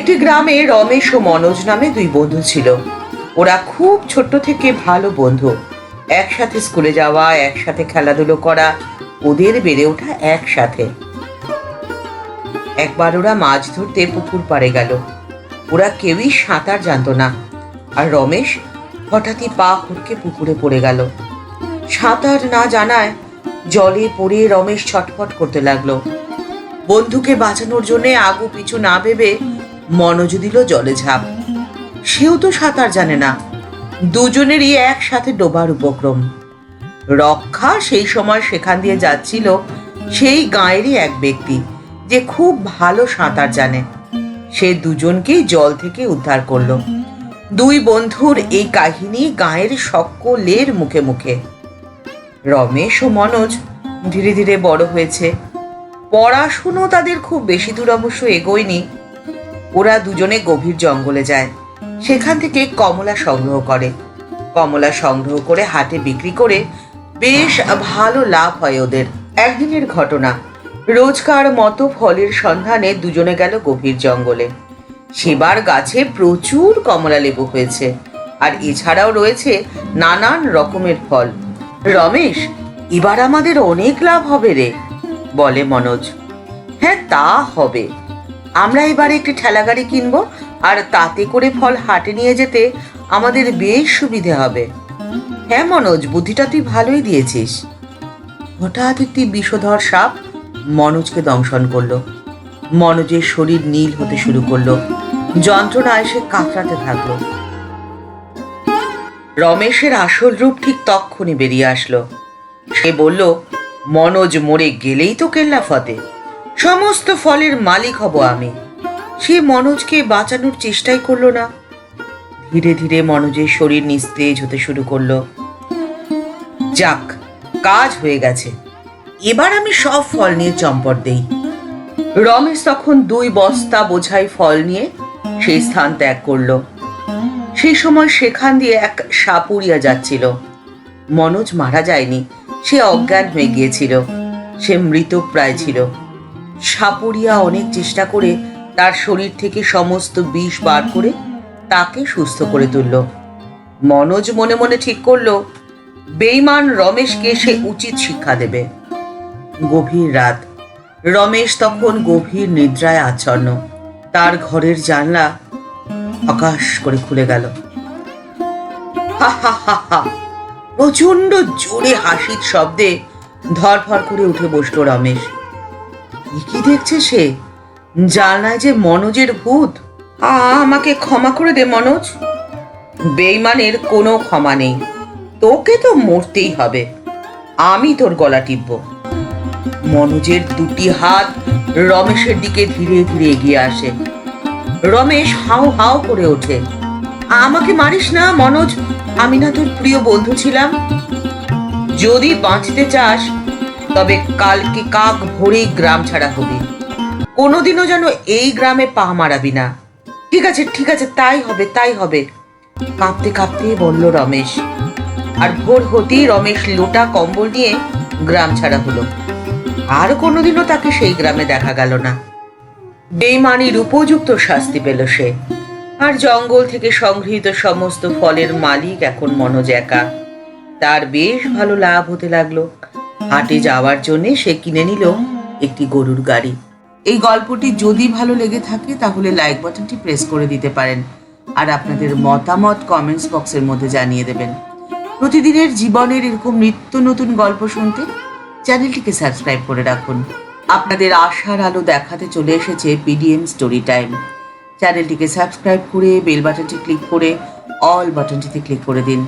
একটি গ্রামে রমেশ ও মনোজ নামে দুই বন্ধু ছিল। ওরা খুব ছোট্ট থেকে ভালো বন্ধু। একসাথে স্কুলে যাওয়া, একসাথে খেলাধুলো করা, ওদের বেড়ে ওঠা একসাথে। একবার ওরা মাছ ধরতে পুকুর পাড়ে গেল। ওরা কেউই সাঁতার জানতো না, আর রমেশ হঠাৎই পা হুড়কে পুকুরে পড়ে গেল। সাঁতার না জানায় জলে পড়ে রমেশ ছটফট করতে লাগলো। বন্ধুকে বাঁচানোর জন্য আগু পিছু না ভেবে মনোজ দিল জলে ঝাঁপ। সেও তো সাঁতার জানে না। দুজনেরই একসাথে ডোবার উপক্রম। রক্ষা সেই সময় সেখান দিয়ে যাচ্ছিল সেই গাঁয়েরই এক ব্যক্তি, যে খুব ভালো সাঁতার জানে। সে দুজনকেই জল থেকে উদ্ধার করলো। দুই বন্ধুর এই কাহিনী গাঁয়ের সকলের মুখে মুখে। রমেশ ও মনোজ ধীরে ধীরে বড় হয়েছে। পড়াশুনো তাদের খুব বেশি দূর অবশ্য এগোয়নি। ওরা দুজনে গভীর জঙ্গলে যায়। সেখান থেকে কমলা সংগ্রহ করে। কমলা সংগ্রহ করে হাটে বিক্রি করে বেশ ভালো লাভ হয় ওদের। একদিনের ঘটনা, রোজকার মতো ফলের সন্ধানে দুজনে গেল গভীর জঙ্গলে। সেবার গাছে প্রচুর কমলা লেবু হয়েছে, আর এছাড়াও রয়েছে নানান রকমের ফল। রমেশ, এবার আমাদের অনেক লাভ হবে রে, বলে মনোজ। হ্যাঁ, তা হবে। আমরা এবারে একটি ঠেলাগাড়ি কিনবো, আর তাতে করে ফল হাটে নিয়ে যেতে আমাদের বেশ সুবিধে হবে। হ্যাঁ মনোজ, বুদ্ধিটা তুই ভালোই দিয়েছিস। হঠাৎ একটি বিষধর সাপ মনোজকে দংশন করলো। মনোজের শরীর নীল হতে শুরু করলো। যন্ত্রণায় সে কাতরাতে থাকলো। রমেশের আসল রূপ ঠিক তক্ষুনি বেরিয়ে আসলো। সে বলল, মনোজ মরে গেলেই তো কেল্লা ফতে, সমস্ত ফলের মালিক হব আমি। সে মনোজকে বাঁচানোর চেষ্টাই করলো না। ধীরে ধীরে মনোজের শরীর নিস্তেজ হতে শুরু করলো। যাক, কাজ হয়ে গেছে। এবার আমি সব ফল নিয়ে চম্পট দেই। রমেশ তখন 2 বস্তা বোঝাই ফল নিয়ে সেই স্থান ত্যাগ করলো। সেই সময় সেখান দিয়ে এক সাপুরিয়া যাচ্ছিল। মনোজ মারা যায়নি, সে অজ্ঞান হয়ে গিয়েছিল। সে মৃতপ্রায় ছিল। সাপুরিয়া অনেক চেষ্টা করে তার শরীর থেকে সমস্ত বিষ বার করে তাকে সুস্থ করে তুলল। মনোজ মনে মনে ঠিক করলো, বেঈমান রমেশকে সে উচিত শিক্ষা দেবে। গভীর রাত। রমেশ তখন গভীর নিদ্রায় আচ্ছন্ন। তার ঘরের জানলা আকাশ করে খুলে গেল। হা হা হা হা, প্রচন্ড জোরে হাসির শব্দে ধরফর করে উঠে বসলো রমেশ। কি দেখছে সে? জানলায় যে মনোজের ভূত। আমাকে ক্ষমা করে দে মনোজ। বেঈমানের কোনো ক্ষমা নেই। তোকে তো মরতেই হবে। আমি তোর গলা টিপব। মনোজের 2টি হাত রমেশের দিকে ধীরে ধীরে এগিয়ে আসে। রমেশ হাউ হাউ করে ওঠে। আমাকে মারিস না মনোজ, আমি না তোর প্রিয় বন্ধু ছিলাম। যদি বাঁচতে চাস তবে কালকে কাক ভোরেই গ্রাম ছাড়া হবি। কোনোদিনও যেন এই গ্রামে পা মারাবি না। ঠিক আছে ঠিক আছে, তাই হবে তাই হবে, কাঁপতে কাঁপতে বলল রমেশ। আর ভোর হতেই রমেশ লোটা কম্বল নিয়ে গ্রাম ছাড়া হলো। আর কোনোদিনও তাকে সেই গ্রামে দেখা গেল না। বেঈমানির উপযুক্ত শাস্তি পেল সে। আর জঙ্গল থেকে সংগৃহীত সমস্ত ফলের মালিক এখন মনোজ একা। তার বেশ ভালো লাভ হতে লাগলো। হাটে যাওয়ার জন্য সে কিনে নিল একটি গরুর গাড়ি। এই গল্পটি যদি ভালো লেগে থাকে তাহলে লাইক বাটনটি প্রেস করে দিতে পারেন, আর আপনাদের মতামত কমেন্টস বক্সের মধ্যে জানিয়ে দেবেন। প্রতিদিনের জীবনের এরকম নিত্য নতুন গল্প শুনতে চ্যানেলটিকে সাবস্ক্রাইব করে রাখুন। আপনাদের আশার আলো দেখাতে চলে এসেছে পিডিএম স্টোরি টাইম। চ্যানেলটিকে সাবস্ক্রাইব করে বেল বাটনটি ক্লিক করে অল বাটনটিতে ক্লিক করে দিন।